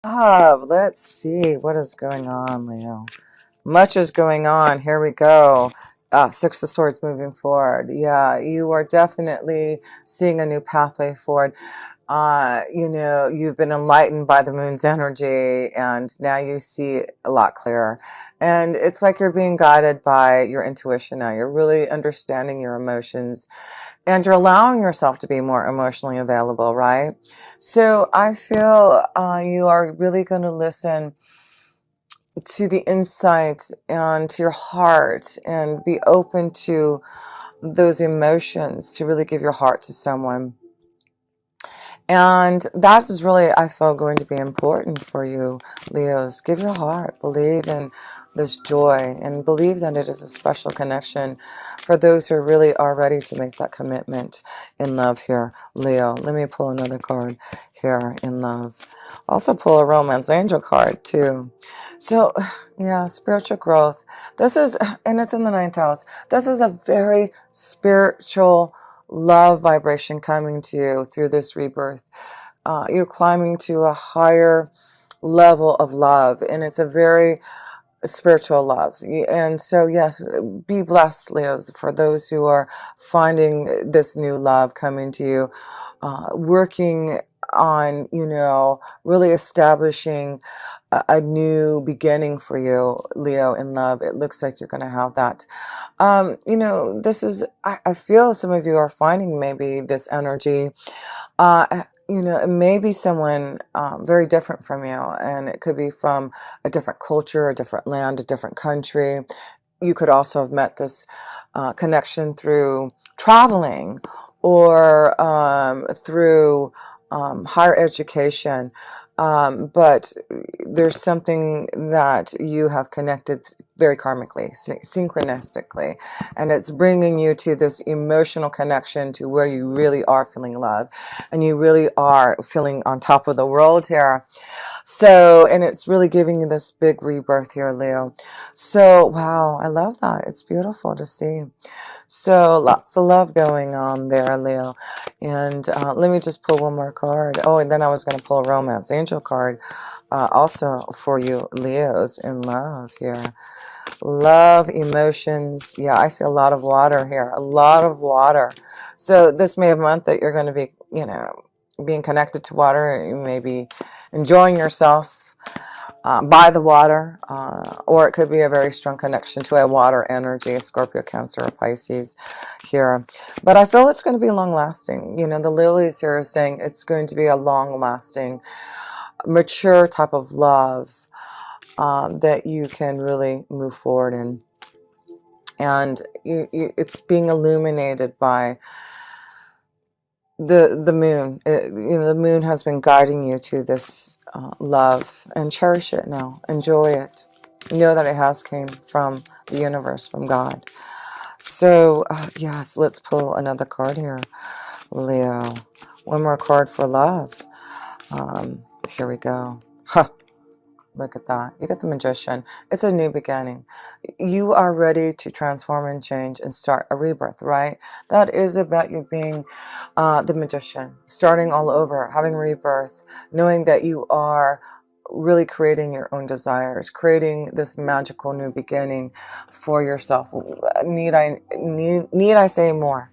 Let's see what is going on, Leo. Much is going on. Here we go. Six of Swords moving forward. Yeah, you are definitely seeing a new pathway forward. You've been enlightened by the moon's energy, and now you see a lot clearer. And it's like you're being guided by your intuition now. You're really understanding your emotions, and you're allowing yourself to be more emotionally available, right? So I feel you are really going to listen to the insight and to your heart and be open to those emotions, to really give your heart to someone. And that is really, I feel, going to be important for you, Leos. Give your heart, believe in this joy, and believe that it is a special connection for those who really are ready to make that commitment in love here, Leo. Let me pull another card here in love. Also pull a romance angel card too. So, yeah, spiritual growth. This is, and it's in the ninth house. This is a very spiritual love vibration coming to you through this rebirth. You're climbing to a higher level of love, and it's a very spiritual love. And so, yes, be blessed, Leos, for those who are finding this new love coming to you, working on, really establishing a new beginning for you, Leo, in love. It looks like you're going to have that. This is, I feel some of you are finding maybe this energy. It may be someone very different from you, and it could be from a different culture, a different land, a different country. You could also have met this connection through traveling or through higher education. But there's something that you have connected very karmically, synchronistically, and it's bringing you to this emotional connection to where you really are feeling love, and you really are feeling on top of the world here. So, and it's really giving you this big rebirth here, Leo. So, wow, I love that. It's beautiful to see. So, lots of love going on there, Leo. And let me just pull one more card. Oh, and then I was going to pull a romance angel card also for you, Leos, in love here. Love, emotions. Yeah, I see a lot of water here. A lot of water. So, this may have meant that you're going to be, being connected to water. You may be enjoying yourself by the water, or it could be a very strong connection to a water energy, a Scorpio, Cancer, or Pisces here. But I feel it's going to be long lasting. The lilies here are saying it's going to be a long lasting, mature type of love that you can really move forward in. And it's being illuminated by the moon. The moon has been guiding you to this love, and cherish it now. Enjoy it. Know that it has came from the universe, from God. So yes, let's pull another card here, Leo. One more card for love. Here we go. Huh. Look at that. You get the Magician. It's a new beginning. You are ready to transform and change and start a rebirth, right? That is about you being the Magician, starting all over, having rebirth, knowing that you are really creating your own desires, creating this magical new beginning for yourself. Need I say more?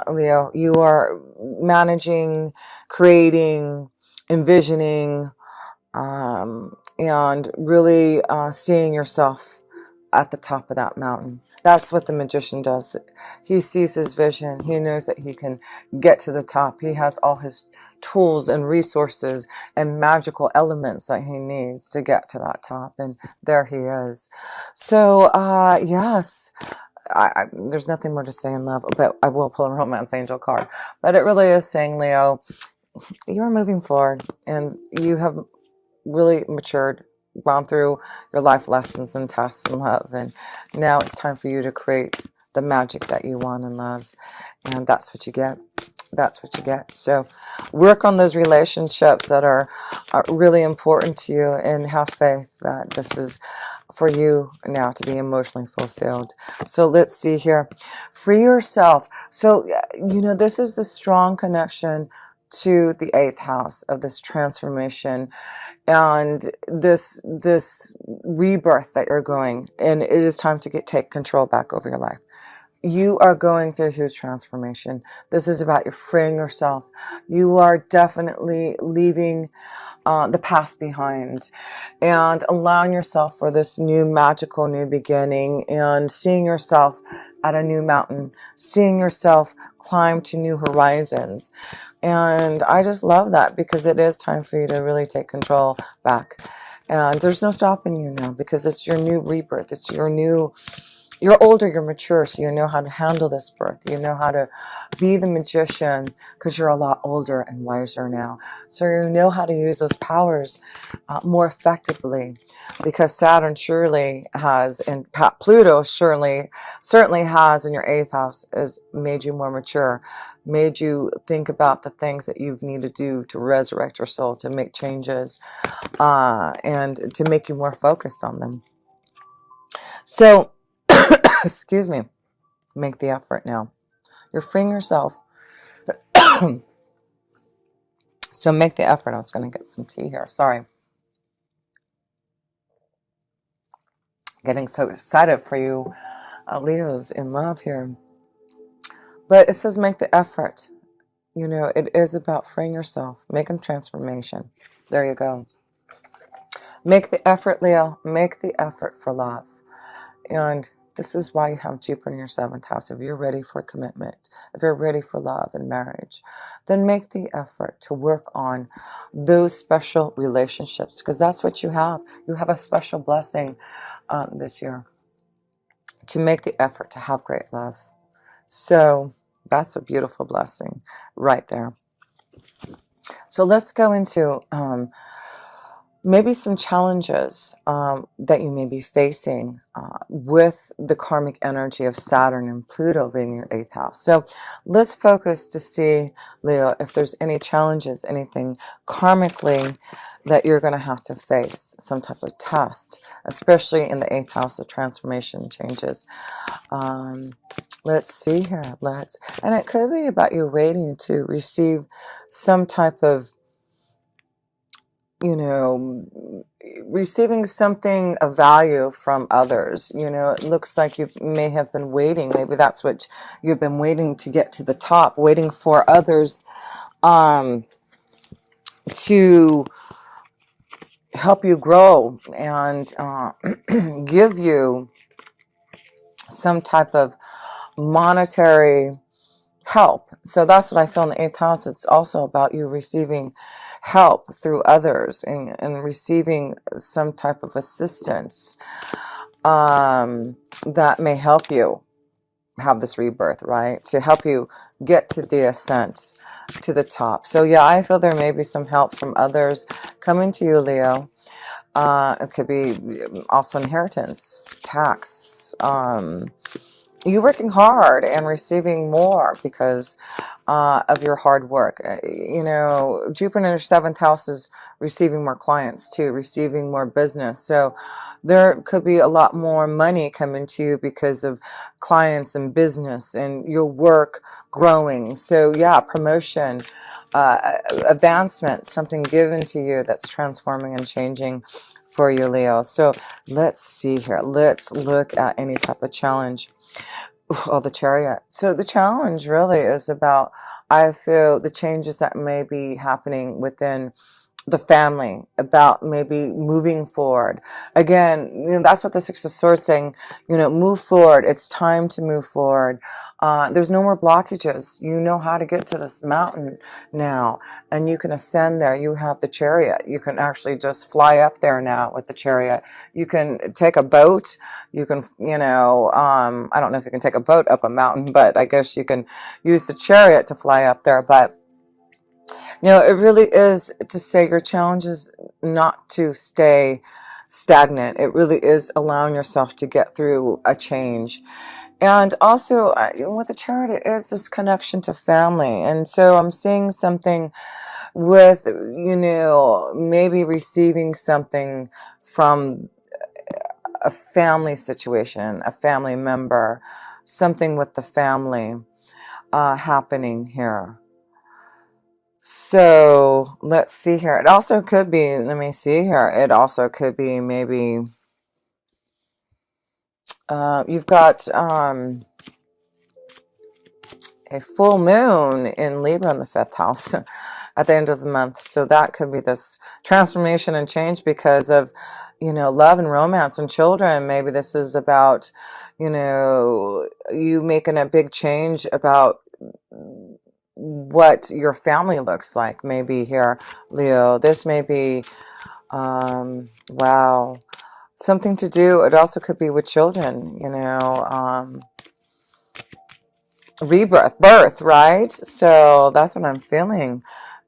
Leo, you are managing, creating, envisioning, and really seeing yourself at the top of that mountain. That's what the Magician does. He sees his vision. He knows that he can get to the top. He has all his tools and resources and magical elements that he needs to get to that top. And there he is. So, yes, there's nothing more to say in love, but I will pull a romance angel card. But it really is saying, Leo, you're moving forward, and you have really matured, gone through your life lessons and tests and love, and now it's time for you to create the magic that you want in love, and that's what you get. That's what you get. So work on those relationships that are really important to you, and have faith that this is for you now to be emotionally fulfilled. So let's see here. Free yourself. So, this is the strong connection to the 8th house of this transformation and this rebirth that you're going, and it is time to take control back over your life. You are going through a huge transformation. This is about you freeing yourself. You are definitely leaving the past behind and allowing yourself for this new magical new beginning, and seeing yourself at a new mountain, seeing yourself climb to new horizons. And I just love that, because it is time for you to really take control back. And there's no stopping you now, because it's your new rebirth. It's your new, you're older, you're mature, so you know how to handle this birth. You know how to be the magician, because you're a lot older and wiser now. So you know how to use those powers more effectively, because Saturn surely has, and Pluto certainly has in your 8th house, has made you more mature, made you think about the things that you need to do to resurrect your soul, to make changes, and to make you more focused on them. So, excuse me, make the effort now. You're freeing yourself. So make the effort. I was going to get some tea here. Sorry. Getting so excited for you, Leos in love here. But it says make the effort. You know, it is about freeing yourself, making transformation. There you go. Make the effort, Leo. Make the effort for love. And this is why you have Jupiter in your 7th house. If you're ready for commitment, if you're ready for love and marriage, then make the effort to work on those special relationships, because that's what you have. You have a special blessing this year, to make the effort to have great love. So that's a beautiful blessing right there. So let's go into maybe some challenges that you may be facing with the karmic energy of Saturn and Pluto being in your 8th house. So let's focus to see, Leo, if there's any challenges, anything karmically that you're going to have to face, some type of test, especially in the 8th house of transformation changes. Let's see here. And it could be about you waiting to receive some type of, you know, receiving something of value from others. You know, it looks like you may have been waiting. Maybe that's what you've been waiting to get to the top, waiting for others to help you grow and give you some type of monetary help. So that's what I feel in the 8th house. It's also about you receiving help through others and receiving some type of assistance that may help you have this rebirth, right? To help you get to the ascent, to the top. So yeah, I feel there may be some help from others coming to you, Leo. It could be also inheritance, tax, you working hard and receiving more because of your hard work. You know, Jupiter in your 7th house is receiving more clients too, receiving more business. So there could be a lot more money coming to you because of clients and business and your work growing. So yeah, promotion, advancement, something given to you that's transforming and changing for you, Leo. So let's see here. Let's look at any type of challenge. Oh, the Chariot. So the challenge really is about, I feel, the changes that may be happening within the family, about maybe moving forward. Again, you know, that's what the Six of Swords saying, you know, move forward. It's time to move forward. There's no more blockages. You know how to get to this mountain now, and you can ascend there. You have the Chariot. You can actually just fly up there now with the Chariot. You can take a boat. You can, you know, I don't know if you can take a boat up a mountain, but I guess you can use the Chariot to fly up there. But you know, it really is to say your challenge is not to stay stagnant. It really is allowing yourself to get through a change. And also, with the Chariot, it is this connection to family. And so I'm seeing something with, you know, maybe receiving something from a family situation, a family member, something with the family happening here. So let's see here. It also could be, let me see here. It also could be maybe you've got a full moon in Libra in the 5th house at the end of the month. So that could be this transformation and change because of, love and romance and children. Maybe this is about, you making a big change about what your family looks like. Maybe here, Leo, this may be, wow, something to do. It also could be with children, rebirth, birth, right? So that's what I'm feeling.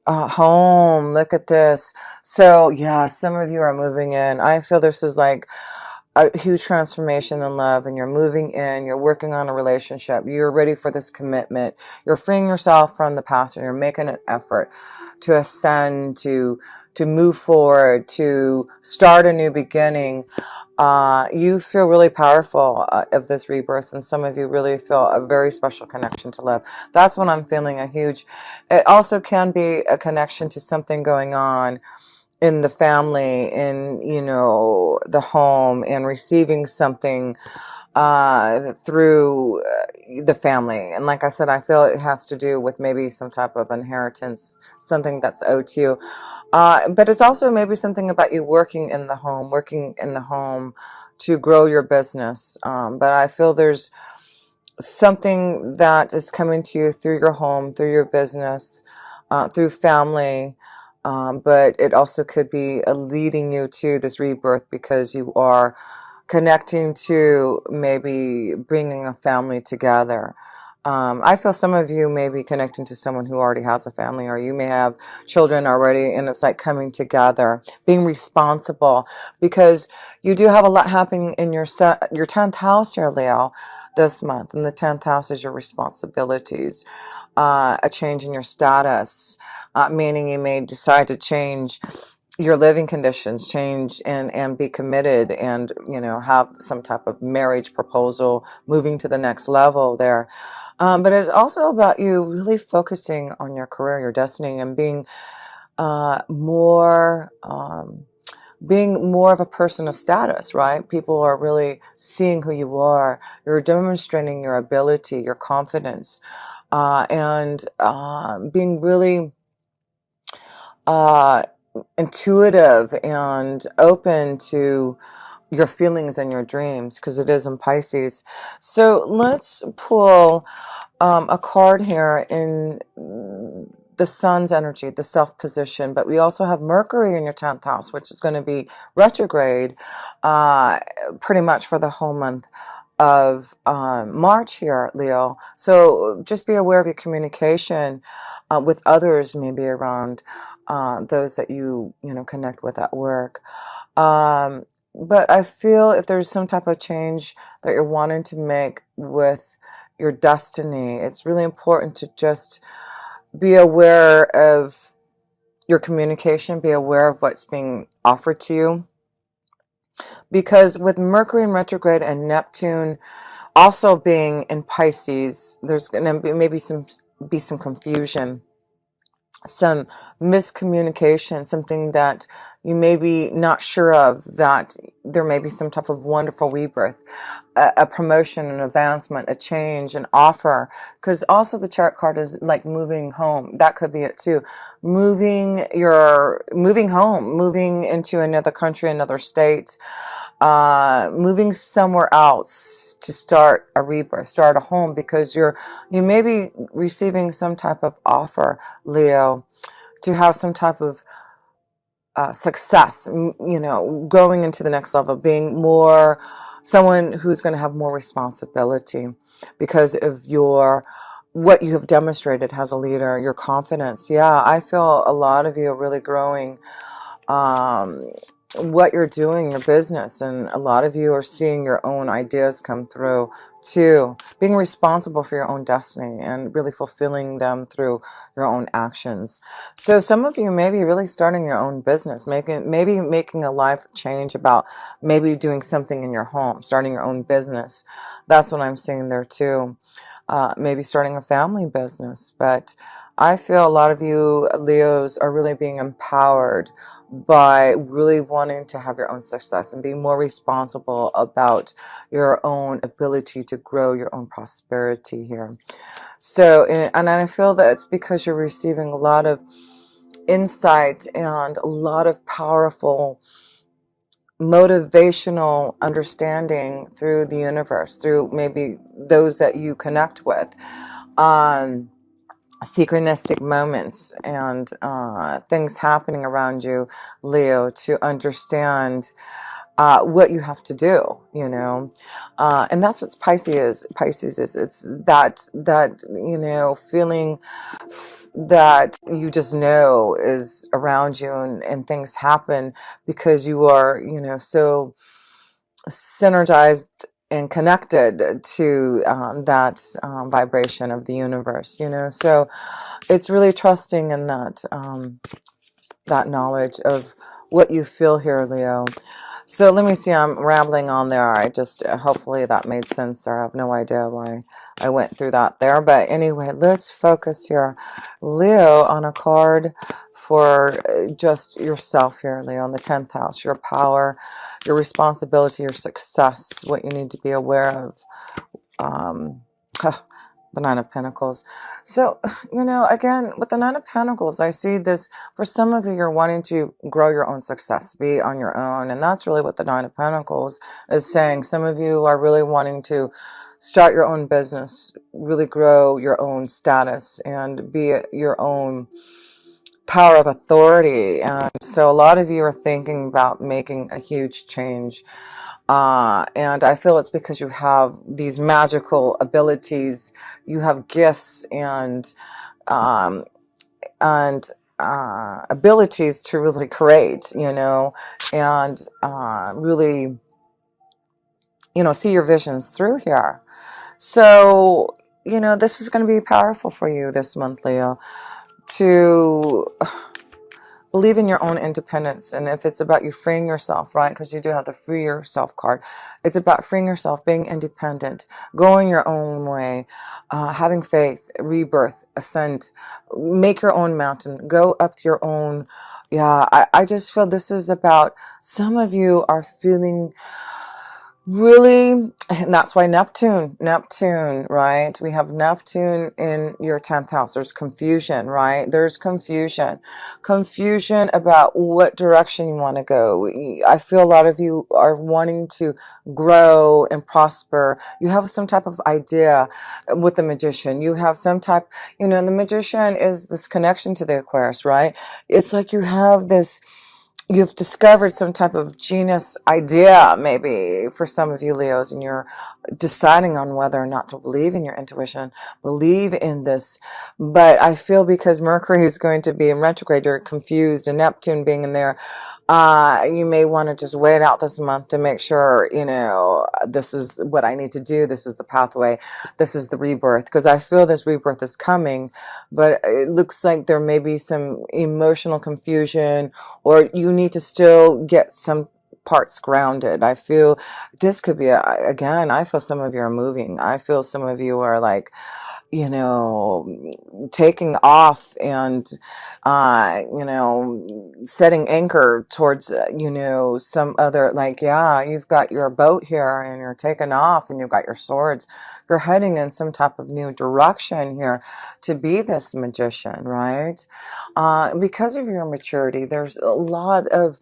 Home, look at this. So yeah, some of you are moving in. I feel this is like a huge transformation in love, and you're moving in, you're working on a relationship, you're ready for this commitment, you're freeing yourself from the past, and you're making an effort to ascend, to move forward, to start a new beginning. You feel really powerful of this rebirth, and some of you really feel a very special connection to love. That's when I'm feeling a huge. It also can be a connection to something going on in the family, in the home, and receiving something through the family. And like I said, I feel it has to do with maybe some type of inheritance, something that's owed to you. But it's also maybe something about you working in the home to grow your business. But I feel there's something that is coming to you through your home, through your business, through family. But it also could be leading you to this rebirth because you are connecting to maybe bringing a family together. I feel some of you may be connecting to someone who already has a family, or you may have children already, and it's like coming together, being responsible, because you do have a lot happening in your 10th house here, Leo, this month. And the 10th house is your responsibilities, a change in your status, meaning you may decide to change your living conditions, change and be committed, and have some type of marriage proposal, moving to the next level there. But it's also about you really focusing on your career, your destiny, and being more of a person of status, right? People are really seeing who you are. You're demonstrating your ability, your confidence, and being really uh, intuitive and open to your feelings and your dreams, because it is in Pisces. So let's pull a card here in the sun's energy, the self position, but we also have Mercury in your 10th house, which is going to be retrograde uh, pretty much for the whole month of March here, Leo. So just be aware of your communication with others, maybe around those that you connect with at work. But I feel if there's some type of change that you're wanting to make with your destiny, it's really important to just be aware of your communication, be aware of what's being offered to you. Because with Mercury in retrograde and Neptune also being in Pisces, there's going to be maybe some confusion, some miscommunication, something that you may be not sure of, that there may be some type of wonderful rebirth, a promotion, an advancement, a change, an offer. Because also the chart card is like moving home. That could be it too. Moving home, moving into another country, another state, moving somewhere else to start a rebirth, start a home, because you may be receiving some type of offer, Leo, to have some type of success, going into the next level, being more someone who's going to have more responsibility because of what you have demonstrated as a leader, your confidence. Yeah, I feel a lot of you are really growing what you're doing, your business, and a lot of you are seeing your own ideas come through too, being responsible for your own destiny and really fulfilling them through your own actions. So some of you may be really starting your own business, maybe making a life change about maybe doing something in your home, starting your own business. That's what I'm seeing there too. Maybe starting a family business, but I feel a lot of you Leos are really being empowered by really wanting to have your own success and being more responsible about your own ability to grow your own prosperity here. So, and I feel that it's because you're receiving a lot of insight and a lot of powerful motivational understanding through the universe, through maybe those that you connect with. Synchronistic moments and things happening around you, Leo, to understand what you have to do, and that's what Pisces is. It's that feeling that you just know is around you, and things happen because you are so synergized and connected to that vibration of the universe. So it's really trusting in that knowledge of what you feel here, Leo. So let me see, I'm rambling on there. I just, hopefully that made sense there. I have no idea why I went through that there. But anyway, let's focus here, Leo, on a card for just yourself here, Leo, in the 10th house, your power, your responsibility, your success, what you need to be aware of. The Nine of Pentacles. So, again, with the Nine of Pentacles, I see this, for some of you, you're wanting to grow your own success, be on your own. And that's really what the Nine of Pentacles is saying. Some of you are really wanting to start your own business, really grow your own status, and be your own power of authority. And so a lot of you are thinking about making a huge change. And I feel it's because you have these magical abilities, you have gifts and abilities to really create, and really, see your visions through here. So, this is going to be powerful for you this month, Leo, to believe in your own independence. And if it's about you freeing yourself, right? Because you do have the free yourself card. It's about freeing yourself, being independent, going your own way, having faith, rebirth, ascend, make your own mountain, go up your own. Yeah, I just feel this is about, some of you are feeling really, and that's why Neptune, right? We have Neptune in your 10th house. There's confusion, right? There's confusion about what direction you want to go. I feel a lot of you are wanting to grow and prosper. You have some type of idea with the Magician. You have some type, and the Magician is this connection to the Aquarius, right? It's like you have this, you've discovered some type of genius idea, maybe for some of you Leos, and you're deciding on whether or not to believe in your intuition, believe in this. But I feel because Mercury is going to be in retrograde, you're confused, and Neptune being in there, you may want to just wait out this month to make sure, this is what I need to do. This is the pathway. This is the rebirth. Because I feel this rebirth is coming, but it looks like there may be some emotional confusion, or you need to still get some parts grounded. I feel this could be, again, I feel some of you are moving. I feel some of you are like, taking off and, setting anchor towards, some other, like, yeah, you've got your boat here and you're taking off and you've got your swords. You're heading in some type of new direction here to be this magician, right? Because of your maturity, there's a lot of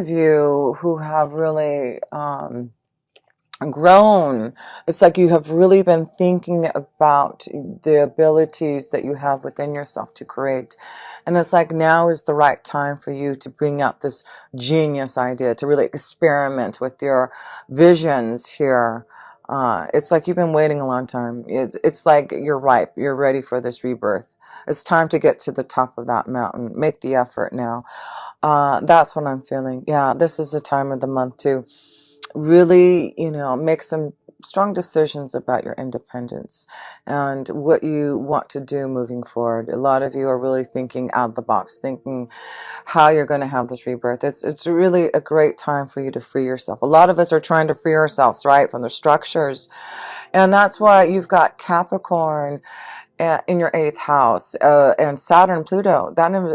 you who have really, grown. It's like you have really been thinking about the abilities that you have within yourself to create. And it's like now is the right time for you to bring out this genius idea, to really experiment with your visions here. It's like you've been waiting a long time. It's like you're ripe. You're ready for this rebirth. It's time to get to the top of that mountain. Make the effort now. That's what I'm feeling. Yeah, this is the time of the month to really, make some strong decisions about your independence and what you want to do moving forward. A lot of you are really thinking out of the box, thinking how you're going to have this rebirth. It's really a great time for you to free yourself. A lot of us are trying to free ourselves, right, from the structures. And that's why you've got Capricorn in your eighth house, and Saturn, Pluto,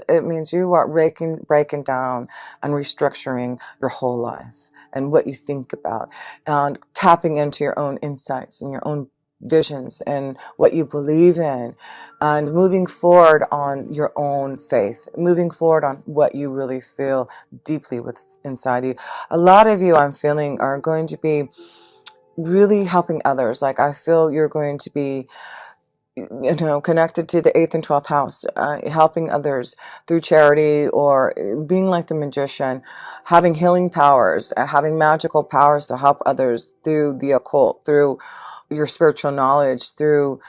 it means you are breaking down and restructuring your whole life and what you think about, and tapping into your own insights and your own visions and what you believe in, and moving forward on your own faith, moving forward on what you really feel deeply with inside you. A lot of you, I'm feeling, are going to be really helping others. Like, I feel you're going to be, connected to the 8th and 12th house, helping others through charity, or being like the magician, having healing powers, having magical powers to help others through the occult, through your spiritual knowledge, through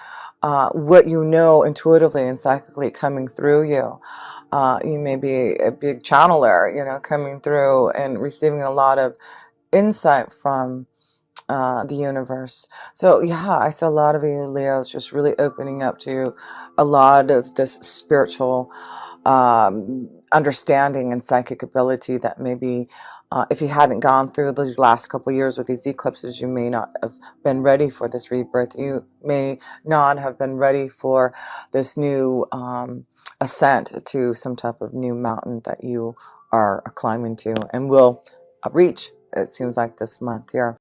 what you know intuitively and psychically coming through you. You may be a big channeler, coming through and receiving a lot of insight from the universe. So yeah, I saw a lot of you Leos just really opening up to a lot of this spiritual understanding and psychic ability that maybe, if you hadn't gone through these last couple years with these eclipses, you may not have been ready for this rebirth. You may not have been ready for this new ascent to some type of new mountain that you are climbing to and will reach, it seems like, this month here.